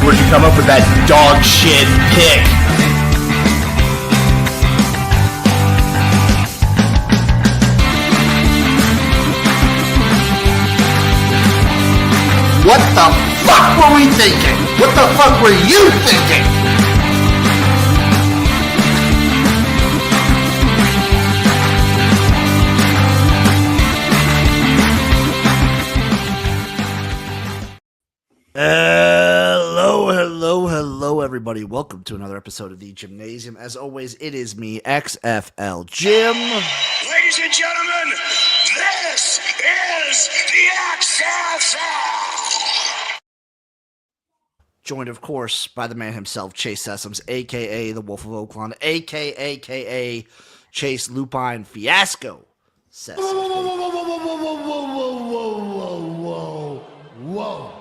Where'd you come up with that dog shit pick? What the fuck were we thinking? What the fuck were you thinking? Hello, everybody. Welcome to another episode of the Jimnasium. As always, it is me, XFL Jim. Ladies and gentlemen, this is the XFL. Joined, of course, by the man himself, Chase Sessoms, a.k.a. the Wolf of Oaklawn, a.k.a. Chase Lupine Fiasco Sessoms. Whoa.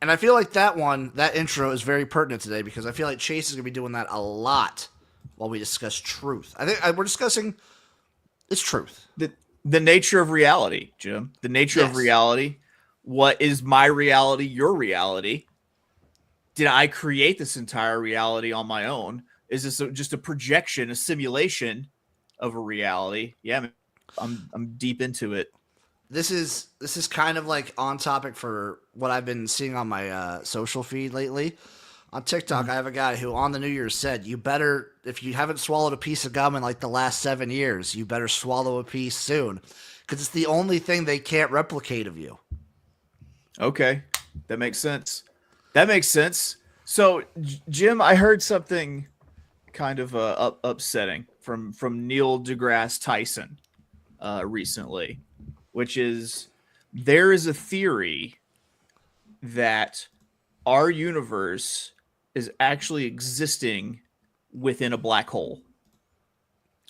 And I feel like that intro is very pertinent today because I feel like Chase is going to be doing that a lot while we discuss truth. I think we're discussing it's truth. The nature of reality, Jim. The nature of reality. What is my reality, your reality? Did I create this entire reality on my own? Is this just a projection, a simulation of a reality? Yeah, I'm deep into it. This is kind of like on topic for what I've been seeing on my social feed lately. On TikTok, I have a guy who on the New Year's said, you better, if you haven't swallowed a piece of gum in like the last 7 years, you better swallow a piece soon because it's the only thing they can't replicate of you. Okay. That makes sense. So, Jim, I heard something kind of upsetting from Neil deGrasse Tyson recently, which is there is a theory that our universe is actually existing within a black hole.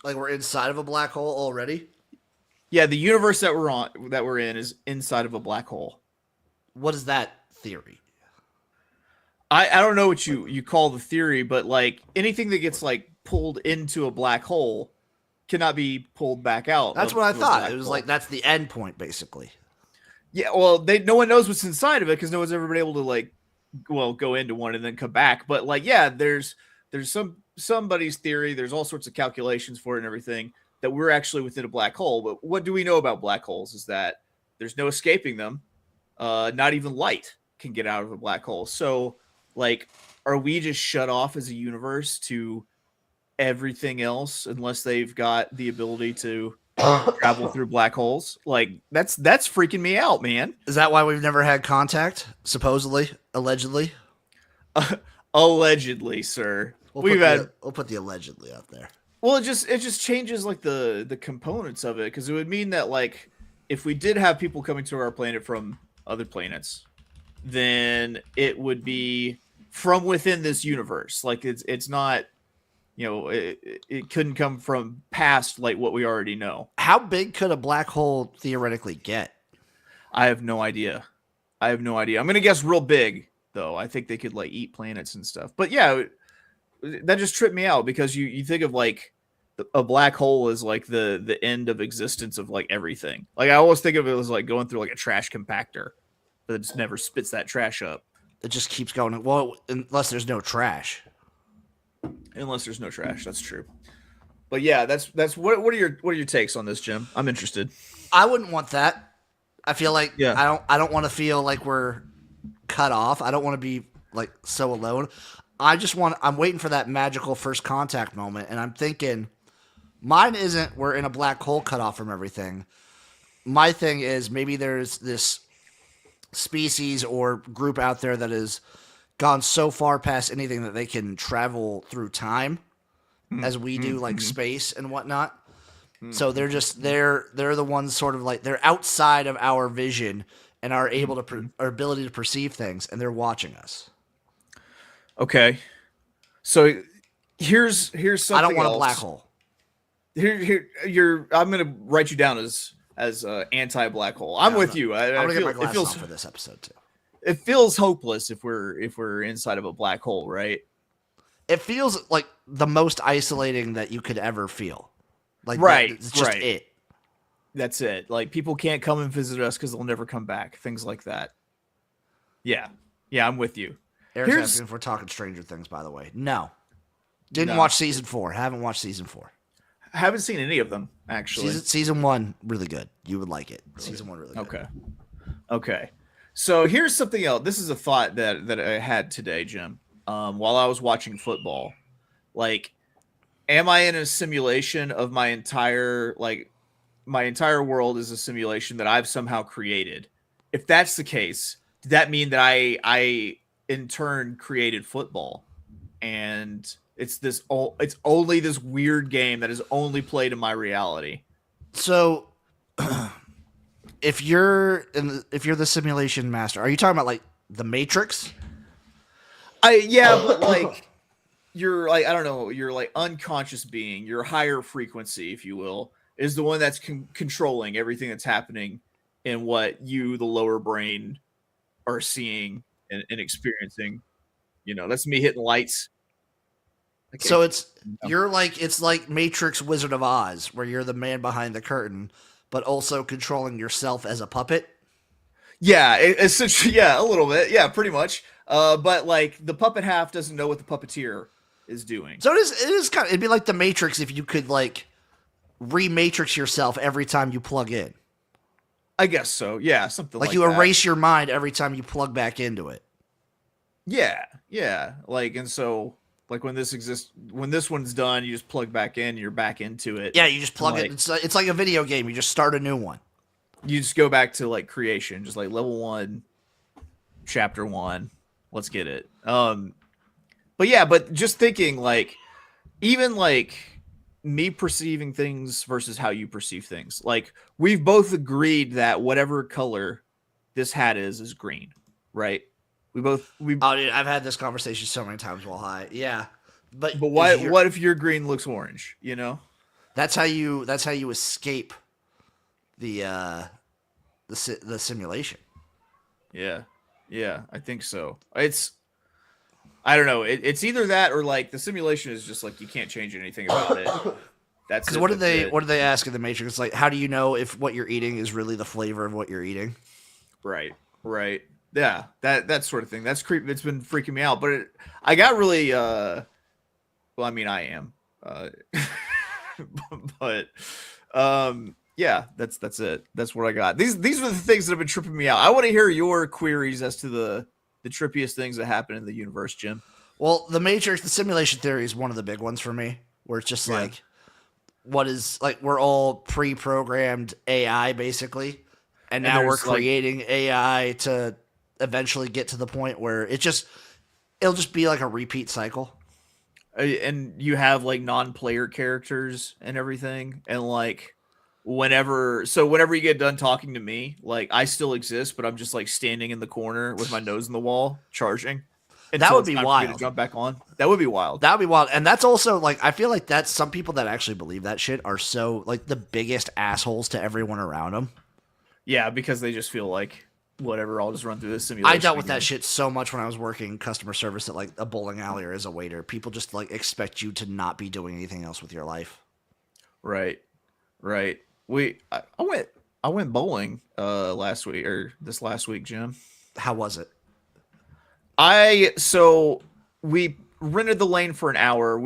Like we're inside of a black hole already? Yeah, the universe that we're in is inside of a black hole. What is that theory? I don't know what you call the theory, but like anything that gets like pulled into a black hole cannot be pulled back out. That's what I thought. It was like that's the end point, basically. Yeah, well, no one knows what's inside of it because no one's ever been able to go into one and then come back. But like, yeah, there's somebody's theory. There's all sorts of calculations for it and everything that we're actually within a black hole. But what do we know about black holes is that there's no escaping them. Not even light can get out of a black hole. So, like, are we just shut off as a universe to everything else unless they've got the ability to travel through black holes? Like, that's freaking me out, man. Is that why we've never had contact? Supposedly, allegedly, allegedly, sir. We'll put the allegedly out there. Well, it just changes like the components of it because it would mean that like if we did have people coming to our planet from other planets, then it would be from within this universe. Like it's not, it couldn't come from past like what we already know. How big could a black hole theoretically get? I have no idea. I'm gonna guess real big though. I think they could like eat planets and stuff. But yeah, that just tripped me out because you think of like a black hole is like the end of existence of like everything. Like I always think of it as like going through like a trash compactor, but it just never spits that trash up. It just keeps going. Well, unless there's no trash. That's true. But yeah, that's what are your takes on this, Jim? I'm interested. I wouldn't want that. I feel like I don't want to feel like we're cut off. I don't want to be like so alone. I'm waiting for that magical first contact moment, and I'm thinking mine isn't we're in a black hole cut off from everything. My thing is maybe there's this species or group out there that has gone so far past anything that they can travel through time as we do, like space and whatnot. So they're just they're the ones sort of like they're outside of our vision and are able to our ability to perceive things, and they're watching us. Okay. So here's something I don't want else. a black hole. I'm gonna write you down as anti-black hole. I'm with you. I'm gonna get my it glasses feels on for this episode too. it feels hopeless if we're inside of a black hole, right? It feels like the most isolating that you could ever feel. Like right, it's just it. That's it. Like people can't come and visit us because they'll never come back. Things like that. Yeah, I'm with you. Eric's asking if we're talking Stranger Things, by the way. No. Didn't watch season 4. Haven't watched season 4. Haven't seen any of them, actually. Season 1, really good. You would like it. Season 1, really good. Okay. So here's something else. This is a thought that I had today, Jim, while I was watching football. Like, am I in a simulation of my entire world is a simulation that I've somehow created? If that's the case, does that mean that I in turn created football, and it's only this weird game that is only played in my reality? So if you're the simulation master, are you talking about like the Matrix? But like you're like, I don't know, your like unconscious being, your higher frequency, if you will, is the one that's controlling everything that's happening in what you, the lower brain, are seeing and experiencing. That's me hitting lights. Okay. So it's like Matrix Wizard of Oz, where you're the man behind the curtain, but also controlling yourself as a puppet. Yeah, essentially, yeah, a little bit, yeah, pretty much. But like the puppet half doesn't know what the puppeteer is doing. So it is kind of, it'd be like the Matrix if you could like re-matrix yourself every time you plug in. I guess so. Yeah, something like you that. Erase your mind every time you plug back into it. Yeah. Like, and so like when this one's done, you just plug back in, you're back into it. Yeah, you just plug it. It's like a video game. You just start a new one. You just go back to like creation, just like level 1, chapter 1. Let's get it. But just thinking like, even like me perceiving things versus how you perceive things. Like we've both agreed that whatever color this hat is green, right? Oh, dude, I've had this conversation so many times while high. Yeah, but what if your green looks orange? That's how you escape the simulation. Yeah, I think so. I don't know. It's either that or like the simulation is just like you can't change anything about it. That's because what do they ask in the Matrix? It's like, how do you know if what you're eating is really the flavor of what you're eating? Right. Yeah, that sort of thing. That's creepy. It's been freaking me out. But I got really. Well, I mean, I am. But yeah, that's it. That's what I got. These are the things that have been tripping me out. I want to hear your queries as to the trippiest things that happen in the universe, Jim. Well, the Matrix, the simulation theory is one of the big ones for me, where it's just like, what is like we're all pre-programmed AI basically, and now we're creating AI to eventually get to the point where it'll just be like a repeat cycle. And you have like non-player characters and everything, and like whenever you get done talking to me, like I still exist, but I'm just like standing in the corner with my nose in the wall charging. That would be wild. To jump back on. That would be wild. That would be wild. And that's also like, I feel like that's some people that actually believe that shit are so like the biggest assholes to everyone around them. Yeah, because they just feel like whatever, I'll just run through this simulation. I dealt with that shit so much when I was working customer service at like a bowling alley or as a waiter. People just like expect you to not be doing anything else with your life. Right. I went bowling this last week, Jim. How was it? So we rented the lane for an hour.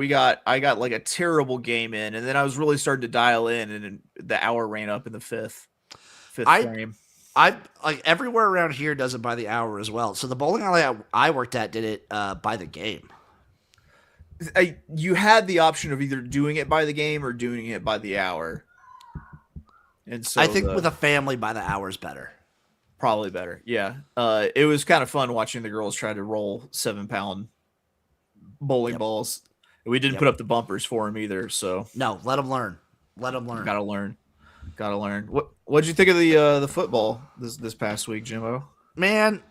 I got like a terrible game in, and then I was really starting to dial in, and the hour ran up in the fifth frame. I like everywhere around here does it by the hour as well. So the bowling alley I worked at did it by the game. You had the option of either doing it by the game or doing it by the hour. And so I think with a family by the hour is better. Probably better. Yeah. It was kind of fun watching the girls try to roll 7-pound bowling balls. We didn't put up the bumpers for them either. So no, let them learn. Let them learn. Gotta learn. What'd you think of the football this past week, Jimbo? Man,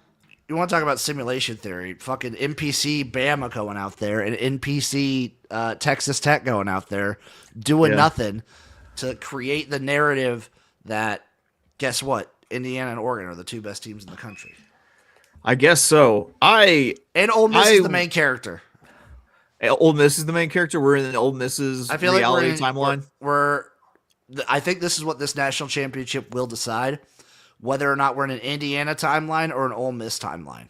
you want to talk about simulation theory? Fucking NPC Bama going out there and NPC Texas Tech going out there doing nothing to create the narrative that, guess what? Indiana and Oregon are the two best teams in the country. I guess so. And Ole Miss is the main character. Ole Miss is the main character. We're in Ole Miss's reality timeline. I think this is what this national championship will decide. Whether or not we're in an Indiana timeline or an Ole Miss timeline.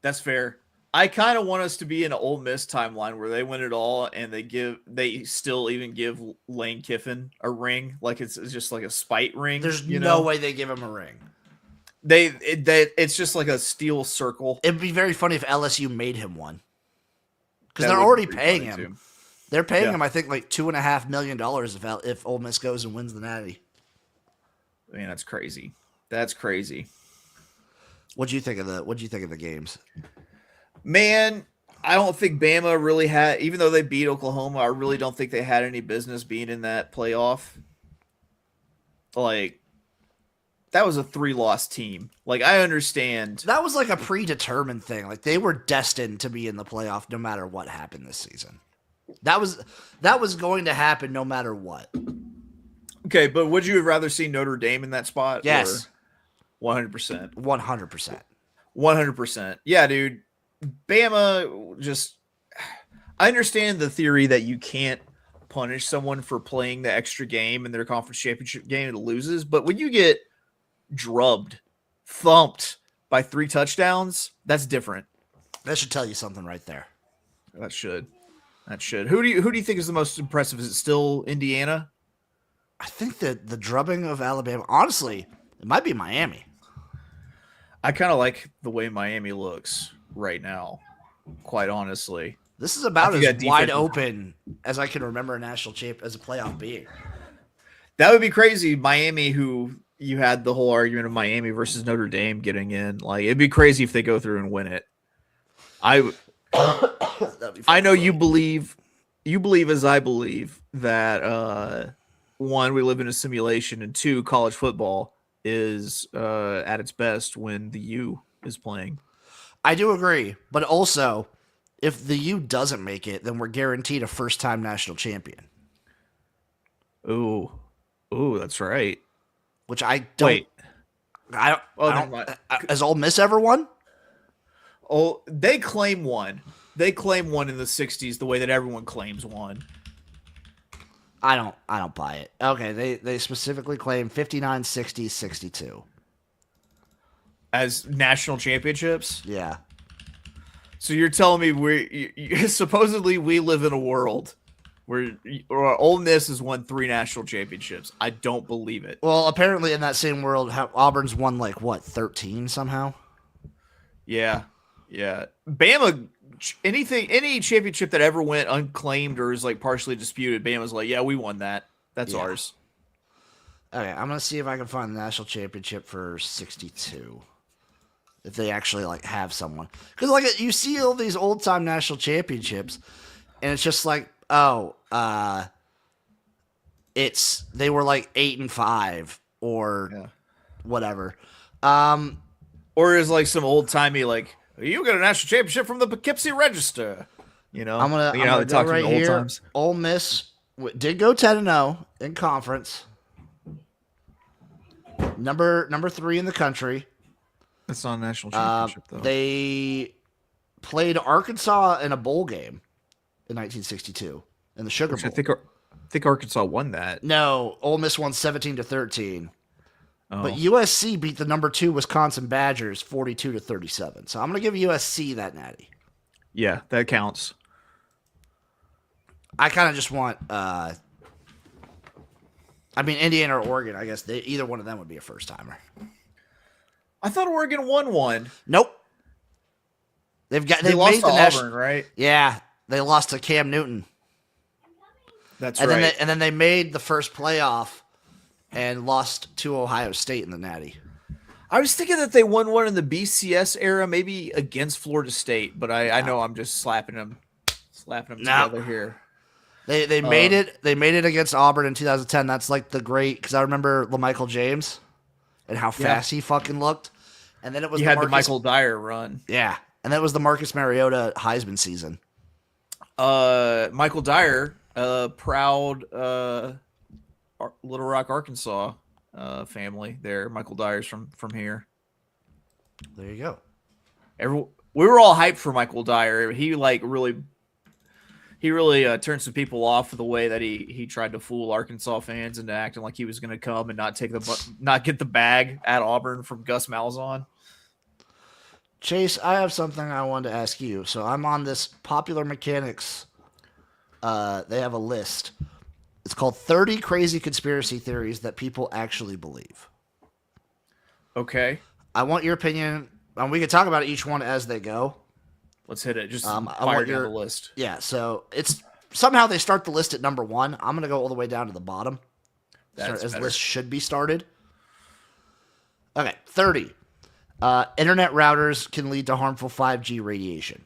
That's fair. I kind of want us to be in an Ole Miss timeline where they win it all and they still even give Lane Kiffin a ring, like it's just like a spite ring. There's no way they give him a ring. It's just like a steel circle. It'd be very funny if LSU made him one, because they're already paying him. Too. They're paying him, I think, like $2.5 million if Ole Miss goes and wins the Natty. Man, that's crazy. That's crazy. What'd you think of the games? Man, I don't think Bama really had, even though they beat Oklahoma, I really don't think they had any business being in that playoff. Like, that was a 3-loss team. Like, I understand. That was like a predetermined thing. Like, they were destined to be in the playoff no matter what happened this season. That was going to happen no matter what. Okay, but would you have rather seen Notre Dame in that spot? Yes. 100%. 100%. 100%. Yeah, dude. Bama just... I understand the theory that you can't punish someone for playing the extra game in their conference championship game and loses, but when you get drubbed, thumped by 3 touchdowns, that's different. That should tell you something right there. That should. Who do you think is the most impressive? Is it still Indiana? I think that the drubbing of Alabama, honestly, it might be Miami. I kind of like the way Miami looks right now, quite honestly. This is about as wide open as I can remember a national champ as a playoff being. That would be crazy. Miami, who you had the whole argument of Miami versus Notre Dame getting in. Like, it'd be crazy if they go through and win it. I know you believe as I believe that one, we live in a simulation, and 2, college football is at its best when the U is playing. I do agree, but also, if the U doesn't make it, then we're guaranteed a first-time national champion. Ooh, that's right. Which I don't. Wait, I don't. Has Ole Miss ever won? Oh, they claim one. They claim one in the 60s the way that everyone claims one. I don't buy it. Okay, they specifically claim 59, 60, 62. As national championships? Yeah. So you're telling me supposedly we live in a world where Ole Miss has won 3 national championships. I don't believe it. Well, apparently in that same world, Auburn's won 13 somehow? Yeah. Bama, any championship that ever went unclaimed or is partially disputed, Bama's yeah, we won that. That's ours. Okay, I'm gonna see if I can find the national championship for 62. If they actually have someone, because you see all these old time national championships, and it's just they were 8-5 or whatever, or is some old timey you got a national championship from the Poughkeepsie Register. I'm gonna talk right old here. Times. Ole Miss did go 10-0 in conference. Number 3 in the country. That's not a national championship, though. They played Arkansas in a bowl game in 1962 in the Sugar Bowl. I think Arkansas won that. No, Ole Miss won 17-13. Oh. But USC beat the number 2 Wisconsin Badgers 42-37. So I'm going to give USC that natty. Yeah, that counts. I kind of just want Indiana or Oregon, I guess either one of them would be a first timer. I thought Oregon won one. Nope. They lost to Auburn, right? Yeah, they lost to Cam Newton. That's right. And then they made the first playoff and lost to Ohio State in the Natty. I was thinking that they won one in the BCS era, maybe against Florida State, but I know I'm just slapping them together here. They made it. They made it against Auburn in 2010. That's like the great, because I remember LaMichael James and how fast he fucking looked. And then it was the Michael Dyer run. Yeah, and that was the Marcus Mariota Heisman season. Michael Dyer, proud Little Rock, Arkansas family. There, Michael Dyer's from here. There you go. We were all hyped for Michael Dyer. He really turned some people off for the way that he tried to fool Arkansas fans into acting like he was going to come and not get the bag at Auburn from Gus Malzahn. Chase, I have something I wanted to ask you. So I'm on this Popular Mechanics. They have a list. It's called 30 Crazy Conspiracy Theories That People Actually Believe. Okay. I want your opinion. We can talk about each one as they go. Let's hit it. Just fire down the list. Yeah, so it's somehow they start the list at number 1. I'm going to go all the way down to the bottom. As the list should be started. Okay, 30. Internet routers can lead to harmful 5G radiation.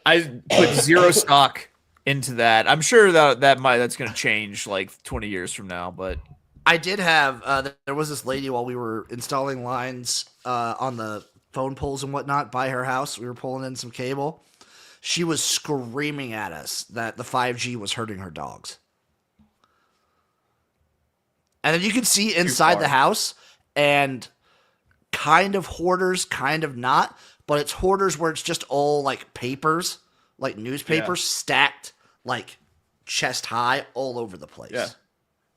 I put zero stock into that. I'm sure that's going to change like 20 years from now, but I did have there was this lady while we were installing lines on the phone poles and whatnot by her house. We were pulling in some cable. She was screaming at us that the 5G was hurting her dogs. And then you can see inside the house, and kind of hoarders, kind of not, but it's hoarders where it's just all like papers, like newspapers stacked like chest high all over the place. Yeah.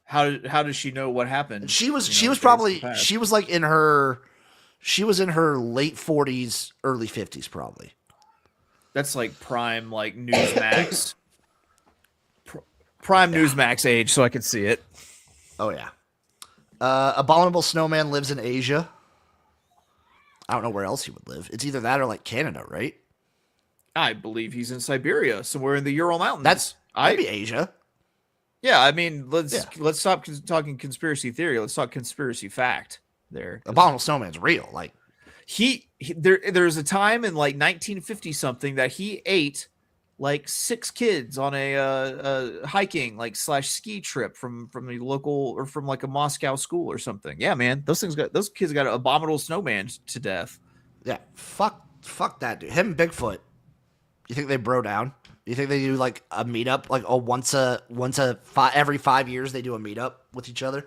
How does she know what happened? She was like in her late 40s, early 50s probably. That's like prime like Newsmax. Prime Newsmax age, so I could see it. Oh yeah. Abominable Snowman lives in Asia. I don't know where else he would live. It's either that or like Canada, right? I believe he's in Siberia, somewhere in the Ural Mountains. That'd be Asia. Yeah, I mean, let's stop talking conspiracy theory. Let's talk conspiracy fact. There, Abominable Snowman's real. Like there's a time in like 1950 something that he ate like 6 kids on a hiking like / ski trip from a local or from like a Moscow school or something. Yeah, man, those kids got an abominable snowman to death. Yeah, fuck that dude. Him and Bigfoot. You think they bro down? You think they do like a meetup, like every 5 years they do a meetup with each other?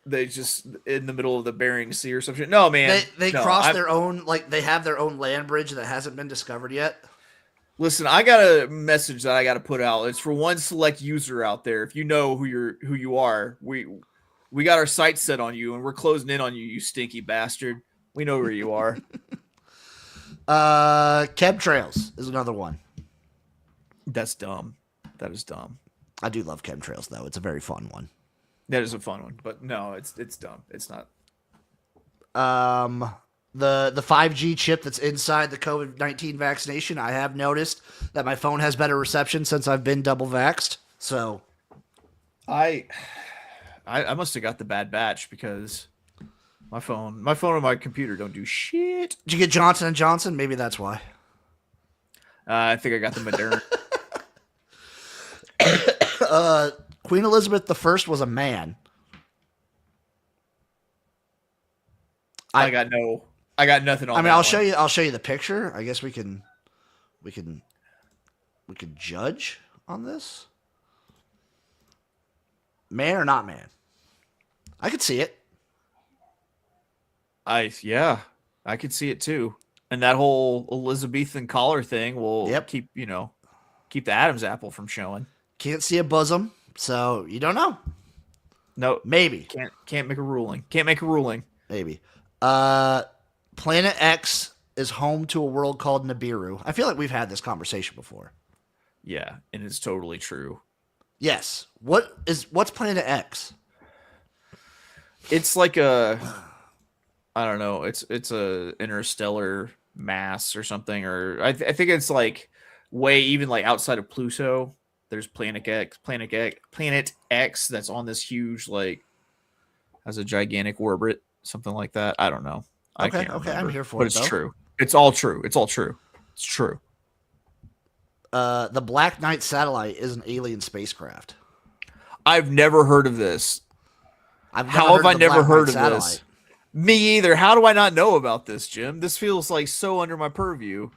They just in the middle of the Bering Sea or something. No, man, they cross their own, like they have their own land bridge that hasn't been discovered yet. Listen, I got a message that I got to put out. It's for one select user out there. If you know who you are, we got our sights set on you, and we're closing in on you, you stinky bastard. We know where you are. Chemtrails is another one. That's dumb. That is dumb. I do love chemtrails, though. It's a very fun one. That is a fun one, but no, it's dumb. It's not. The 5G chip that's inside the COVID-19 vaccination, I have noticed that my phone has better reception since I've been double vaxxed. So I must have got the bad batch because my phone and my computer don't do shit. Did you get Johnson & Johnson? Maybe that's why. I think I got the Moderna. Queen Elizabeth I was a man. I got nothing on. I mean, I'll show you the picture. I guess we can judge on this. Man or not man? I could see it. I could see it too. And that whole Elizabethan collar thing will keep the Adam's apple from showing. Can't see a bosom, so you don't know. No, maybe can't make a ruling. Can't make a ruling. Maybe. Planet X is home to a world called Nibiru. I feel like we've had this conversation before. Yeah, and it's totally true. Yes. What's Planet X? It's like I don't know. It's a interstellar mass or something, or I think it's like way even like outside of Pluto. There's Planet X that's on this huge has a gigantic orbit, something like that. I don't know. Okay, I'm here for it. But it's true. It's all true. It's all true. It's true. The Black Knight satellite is an alien spacecraft. I've never heard of this. How have I never heard of this? Me either. How do I not know about this, Jim? This feels like so under my purview.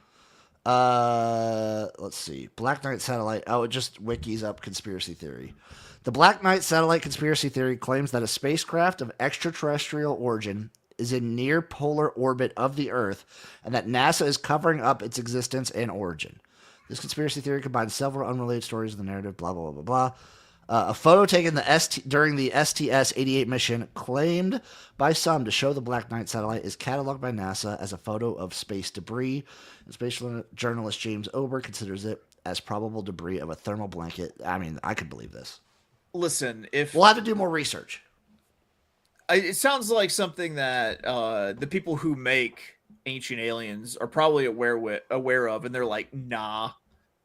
Let's see. Black Knight satellite. Oh, it just wikis up conspiracy theory. The Black Knight satellite conspiracy theory claims that a spacecraft of extraterrestrial origin is in near polar orbit of the Earth, and that NASA is covering up its existence and origin. This conspiracy theory combines several unrelated stories in the narrative, blah, blah, blah, blah, blah. A photo taken during the STS-88 mission claimed by some to show the Black Knight satellite is cataloged by NASA as a photo of space debris. And space journalist James Ober considers it as probable debris of a thermal blanket. I mean, I could believe this. Listen, we'll have to do more research. It sounds like something that the people who make Ancient Aliens are probably aware of, and they're like, nah,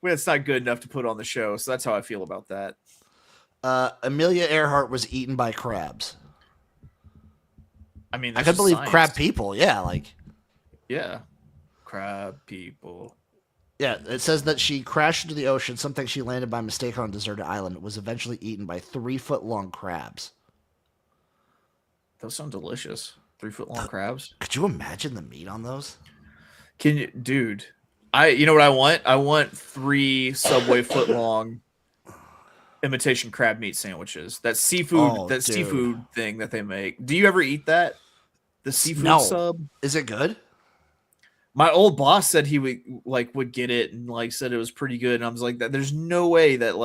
it's not good enough to put on the show. So that's how I feel about that. Amelia Earhart was eaten by crabs. I mean, I could believe crab people. Yeah, yeah, crab people. Yeah, it says that she crashed into the ocean, something she landed by mistake on a deserted island. It was eventually eaten by 3-foot-long crabs. Those sound delicious. 3-foot-long crabs. Could you imagine the meat on those? Can you, dude? You know what I want? I want 3 Subway foot-long imitation crab meat sandwiches. That seafood thing that they make. Do you ever eat that? The seafood sub? Is it good? My old boss said he would get it and said it was pretty good. And I was like, that there's no way that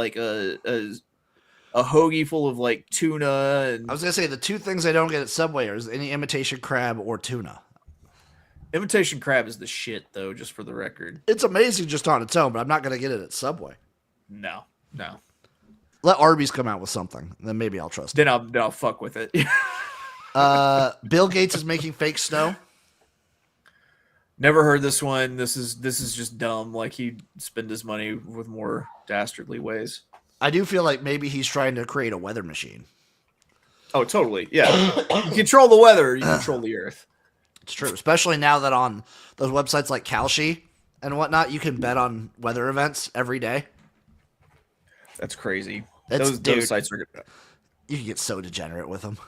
a hoagie full of tuna and I was gonna say the 2 things I don't get at Subway is any imitation crab or tuna. Imitation crab is the shit though, just for the record. It's amazing just on its own, but I'm not gonna get it at Subway. No. Let Arby's come out with something, then maybe I'll trust it. Then I'll fuck with it. Bill Gates is making fake snow. Never heard this one. This is just dumb. He'd spend his money with more dastardly ways. I do feel like maybe he's trying to create a weather machine. Oh, totally. Yeah. You control the weather, you control the earth. It's true, especially now that on those websites like Kalshi and whatnot, you can bet on weather events every day. That's crazy. Those sites are good. You can get so degenerate with them.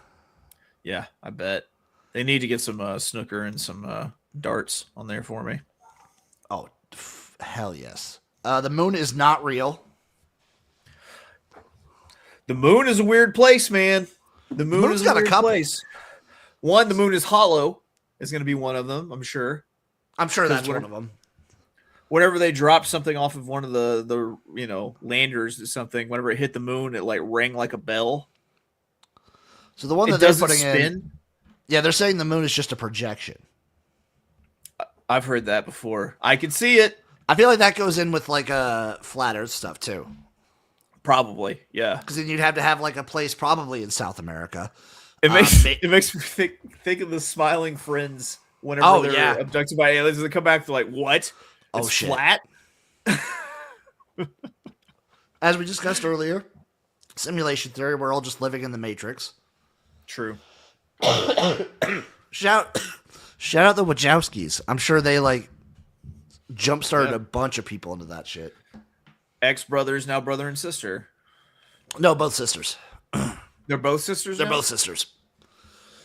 Yeah, I bet. They need to get some snooker and some darts on there for me. Oh, hell yes. The moon is not real. The moon is a weird place, man. The moon is a weird place. One, the moon is hollow. Is going to be one of them, I'm sure. I'm sure that's one of them. Whenever they drop something off of one of the landers or something, whenever it hit the moon, it rang like a bell. So the one that they're putting in, yeah, they're saying the moon is just a projection. I've heard that before. I can see it. I feel like that goes in with flat Earth stuff too. Probably, yeah. Because then you'd have to have a place probably in South America. It makes me think of the Smiling Friends whenever they're abducted by aliens. They come back, they're like, "What? It's flat." As we discussed earlier, simulation theory. We're all just living in the Matrix. True. Shout out the Wachowskis. I'm sure they jump-started a bunch of people into that shit. Ex-brothers, now brother and sister. No, both sisters. They're both sisters. They're both sisters.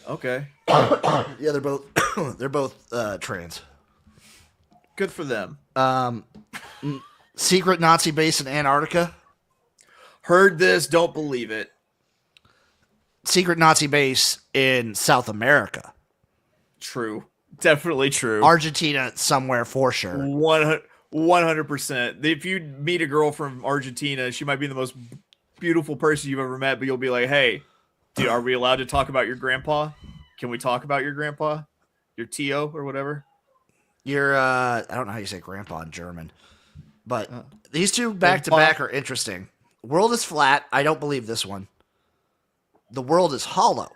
Okay. Yeah, they're both trans. Good for them. Secret Nazi base in Antarctica. Heard this, don't believe it. Secret Nazi base in South America. True. Definitely true. Argentina somewhere for sure. 100%. If you meet a girl from Argentina, she might be the most beautiful person you've ever met, but you'll be like, hey, dude, are we allowed to talk about your grandpa? Can we talk about your grandpa? Your Tio or whatever? Your, I don't know how you say grandpa in German, but these two back to back are interesting. World is flat. I don't believe this one. The world is hollow.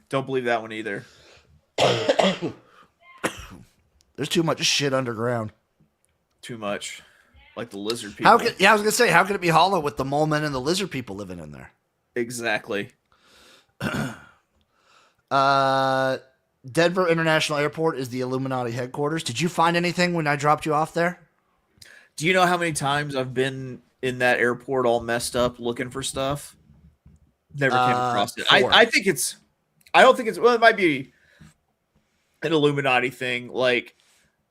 Don't believe that one either. There's too much shit underground. Too much. Like the lizard people. I was going to say, how could it be hollow with the mole men and the lizard people living in there? Exactly. Denver International Airport is the Illuminati headquarters. Did you find anything when I dropped you off there? Do you know how many times I've been in that airport all messed up looking for stuff? Never came across it. 4. I think it's. I don't think it's. Well, it might be an Illuminati thing. Like,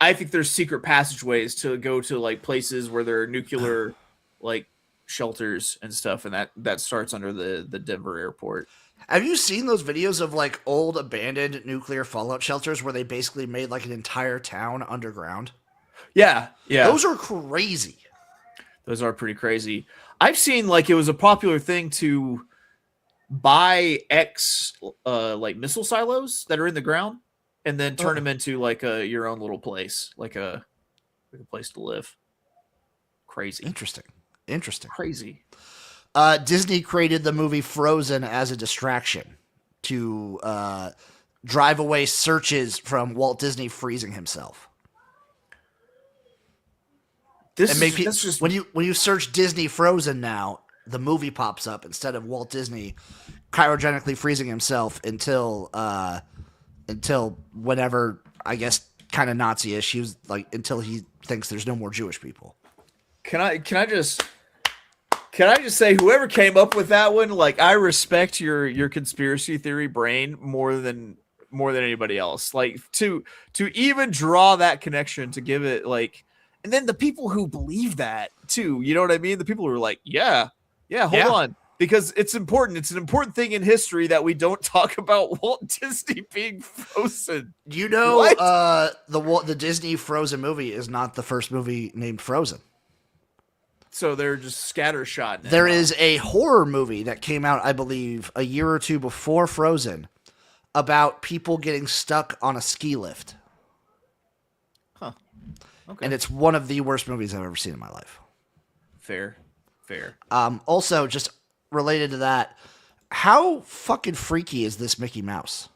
I think there's secret passageways to go to like places where there are nuclear like shelters and stuff, and that starts under the Denver airport. Have you seen those videos of like old abandoned nuclear fallout shelters where they basically made like an entire town underground? Yeah. Those are crazy. Those are pretty crazy. I've seen like it was a popular thing to buy like missile silos that are in the ground and then turn them into like your own little place, like a place to live. Crazy. Interesting. Crazy. Disney created the movie Frozen as a distraction to drive away searches from Walt Disney freezing himself. When you search Disney Frozen now, the movie pops up instead of Walt Disney cryogenically freezing himself until whenever, I guess, kind of Nazi-ish. He was like until he thinks there's no more Jewish people. Can I just say, whoever came up with that one, like, I respect your conspiracy theory brain more than anybody else. Like, to even draw that connection, to give it like, and then the people who believe that too, you know what I mean? The people who are like, yeah, hold on, because it's important. It's an important thing in history that we don't talk about Walt Disney being frozen. You know, the Disney Frozen movie is not the first movie named Frozen. So they're just scattershot. There is a horror movie that came out, I believe, a year or two before Frozen about people getting stuck on a ski lift. Huh. Okay. And it's one of the worst movies I've ever seen in my life. Fair. Also, just related to that, how fucking freaky is this Mickey Mouse?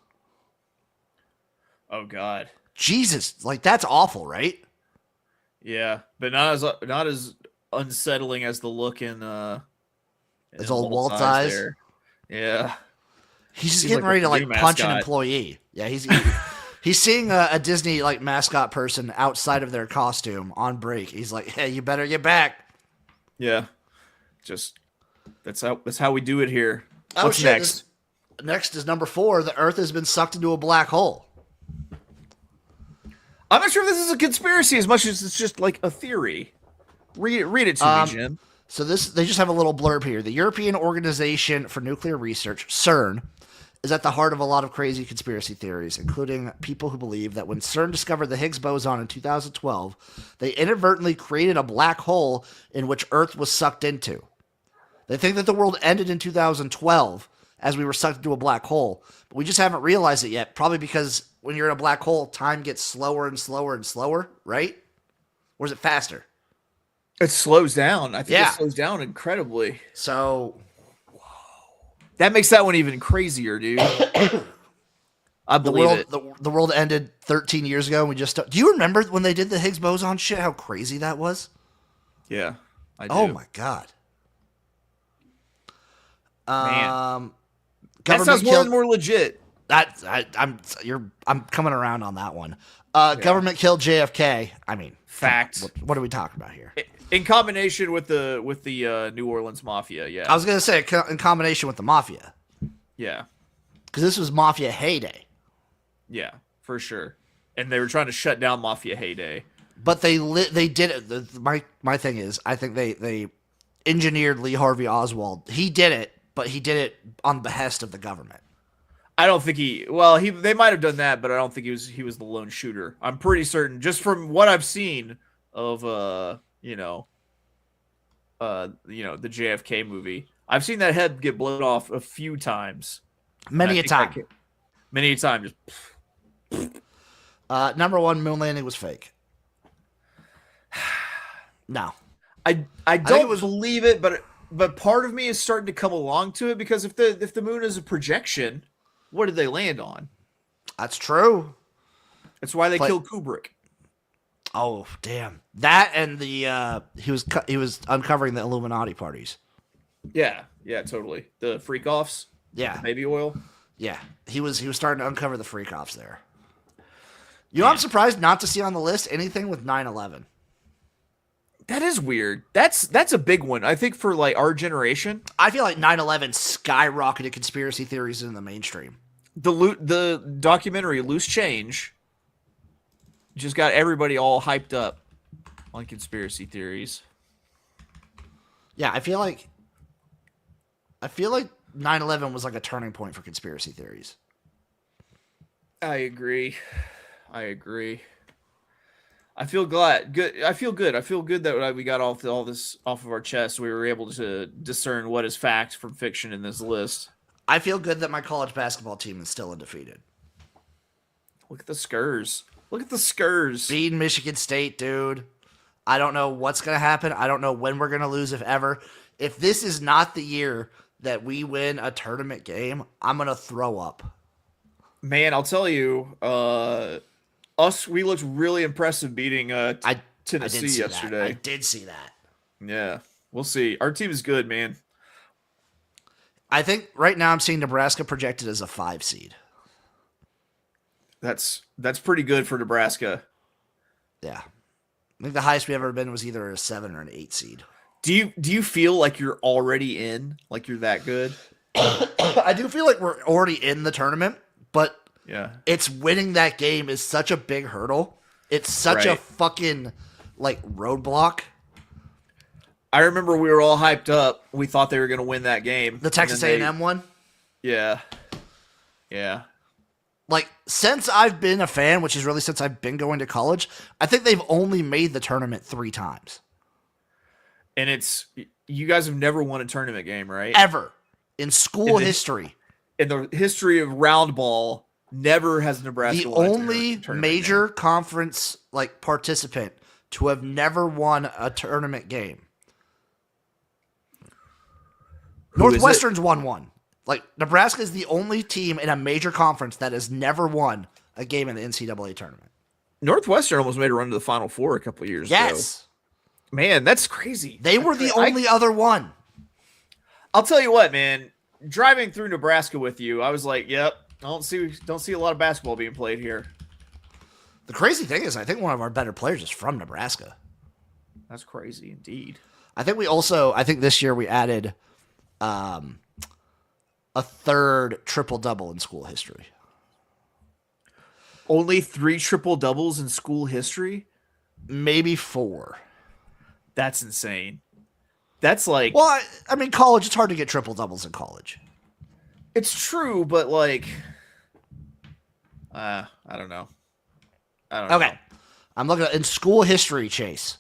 Oh, God. Jesus. Like, that's awful, right? Yeah. But not as unsettling as the look in as old Walt's eyes there. Yeah, he's just getting ready to like punch an employee. Yeah, he's seeing a Disney like mascot person outside of their costume on break. He's like, hey, you better get back. Yeah, just that's how we do it here. What's next? Next is number 4. The Earth has been sucked into a black hole. I'm not sure if this is a conspiracy as much as it's just like a theory. Read it to me, Jim. So they just have a little blurb here. The European Organization for Nuclear Research, CERN, is at the heart of a lot of crazy conspiracy theories, including people who believe that when CERN discovered the Higgs boson in 2012, they inadvertently created a black hole in which Earth was sucked into. They think that the world ended in 2012 as we were sucked into a black hole, but we just haven't realized it yet, probably because when you're in a black hole, time gets slower and slower and slower, right? Or is it faster? It slows down. I think it slows down incredibly. So that makes that one even crazier, dude. I believe it. The world ended 13 years ago, and we just... Do you remember when they did the Higgs boson shit, how crazy that was? Yeah, I do. Oh, my God. Man. That sounds more and more legit. I'm coming around on that one. Government killed JFK. I mean... Facts. What are we talking about here? In combination with the New Orleans Mafia, yeah. I was going to say in combination with the Mafia. Yeah. Because this was Mafia heyday. Yeah, for sure. And they were trying to shut down Mafia heyday. But they did it. My thing is, I think they engineered Lee Harvey Oswald. He did it, but he did it on behest of the government. I don't think they might have done that, but I don't think he was the lone shooter. I'm pretty certain, just from what I've seen of the JFK movie. I've seen that head get blown off a few times. Many a time. Just number 1, moon landing was fake. No. I don't believe it, but part of me is starting to come along to it, because if the moon is a projection, what did they land on? That's true. That's why they killed Kubrick. Oh, damn. That and the he was uncovering the Illuminati parties. Yeah, totally. The freak offs. Yeah. Baby oil. Yeah. He was starting to uncover the freak offs there. You know, I'm surprised not to see on the list anything with 9/11. That is weird. That's a big one. I think for like our generation, I feel like 9/11 skyrocketed conspiracy theories in the mainstream. the documentary Loose Change just got everybody all hyped up on conspiracy theories. Yeah, I feel like 9/11 was like a turning point for conspiracy theories. I agree. I feel glad. Good. I feel good. I feel good that we got all this off of our chest. We were able to discern what is fact from fiction in this list. I feel good that my college basketball team is still undefeated. Look at the Skurs. Beating Michigan State, dude. I don't know what's going to happen. I don't know when we're going to lose, if ever. If this is not the year that we win a tournament game, I'm going to throw up. Man, I'll tell you, we looked really impressive beating Tennessee yesterday. I did see that. Yeah, we'll see. Our team is good, man. I think right now I'm seeing Nebraska projected as a 5 seed. That's pretty good for Nebraska. Yeah. I think the highest we ever been was either a 7 or an 8 seed. Do you feel like you're already in? Like you're that good? I do feel like we're already in the tournament, but yeah, it's winning that game is such a big hurdle. It's such a fucking like roadblock. I remember we were all hyped up. We thought they were going to win that game. The Texas A&M one? Yeah. Yeah. Like, since I've been a fan, which is really since I've been going to college, I think they've only made the tournament 3 times. And you guys have never won a tournament game, right? Ever. In school history. In the history of round ball, never has Nebraska won the only major conference like participant to have never won a tournament game. Northwestern's won one. Like, Nebraska is the only team in a major conference that has never won a game in the NCAA tournament. Northwestern almost made a run to the Final Four a couple of years ago. Yes. Man, that's crazy. They were the only other one. I'll tell you what, man. Driving through Nebraska with you, I was like, yep, don't see a lot of basketball being played here. The crazy thing is I think one of our better players is from Nebraska. That's crazy indeed. I think this year we added a third triple-double in school history. Only 3 triple-doubles in school history? Maybe 4. That's insane. That's like... Well, I mean, college, it's hard to get triple-doubles in college. It's true, but like... I don't know. Okay. I'm looking at in school history, Chase.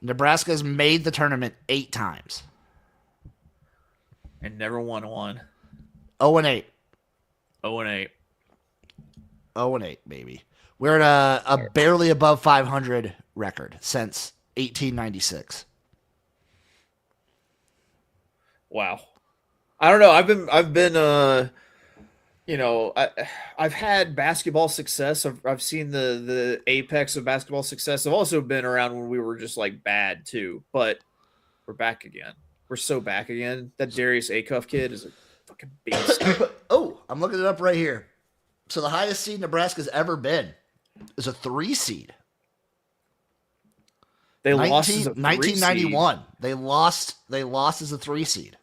Nebraska's made the tournament 8 times. And never won one. 0-8. 0-8. 0-8, baby. We're at a barely above 500 record since 1896. Wow. I don't know. I've been I've had basketball success. I've seen the apex of basketball success. I've also been around when we were just like bad too, but we're back again. We're so back again. That Darius Acuff kid is a fucking beast. Oh, I'm looking it up right here. So the highest seed Nebraska's ever been is a 3 seed. They lost as a 1991. Seed. They lost as a 3 seed.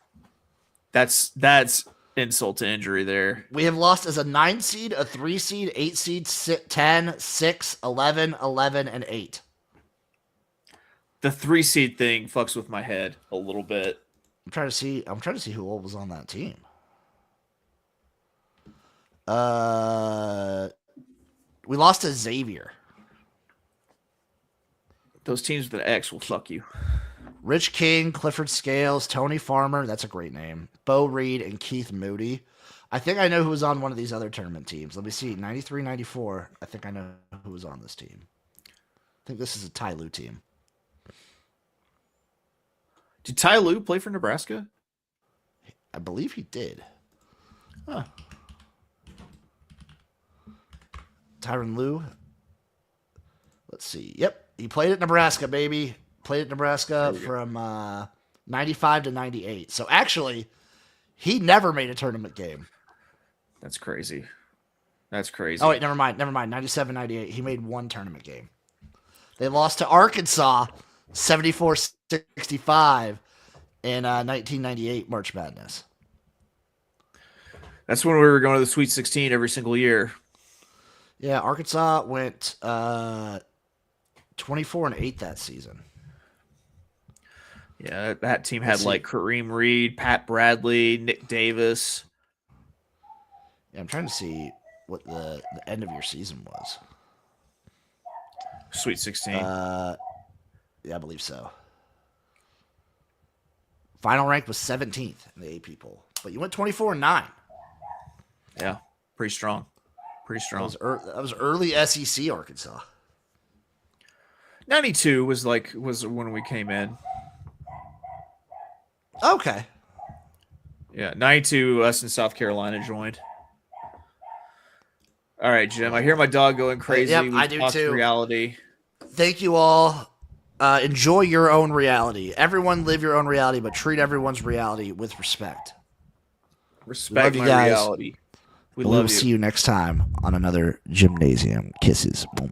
That's insult to injury there. We have lost as a 9 seed, a 3 seed, 8 seed, 10, 6, 11, 11, and 8. The 3 seed thing fucks with my head a little bit. I'm trying to see who all was on that team. We lost to Xavier. Those teams with an X will fuck you. Rich King, Clifford Scales, Tony Farmer, that's a great name. Bo Reed, and Keith Moody. I think I know who was on one of these other tournament teams. Let me see. 93, 94. I think I know who was on this team. I think this is a Ty Lue team. Did Ty Lue play for Nebraska? I believe he did. Huh. Tyronn Lue. Let's see. Yep. He played at Nebraska, baby. Played at Nebraska from 95 to 98. So actually, he never made a tournament game. That's crazy. That's crazy. Oh, wait, never mind. 97, 98. He made 1 tournament game. They lost to Arkansas 74-65 in 1998 March Madness. That's when we were going to the Sweet 16 every single year. Yeah, Arkansas went 24-8 that season. Yeah, that team had like Kareem Reed, Pat Bradley, Nick Davis. Yeah, I'm trying to see what the end of your season was. Sweet 16. Yeah, I believe so. Final rank was 17th in the AP poll, but you went 24-9. Yeah, pretty strong. Pretty strong. That was early SEC Arkansas. 92 was when we came in. Okay. Yeah, 92, us in South Carolina joined. All right, Jim. I hear my dog going crazy. Yep, I do too. Reality. Thank you all. Enjoy your own reality. Everyone live your own reality, but treat everyone's reality with respect. Respect my reality. We love you. We'll see you next time on another Jimnasium. Kisses. Boom, boom.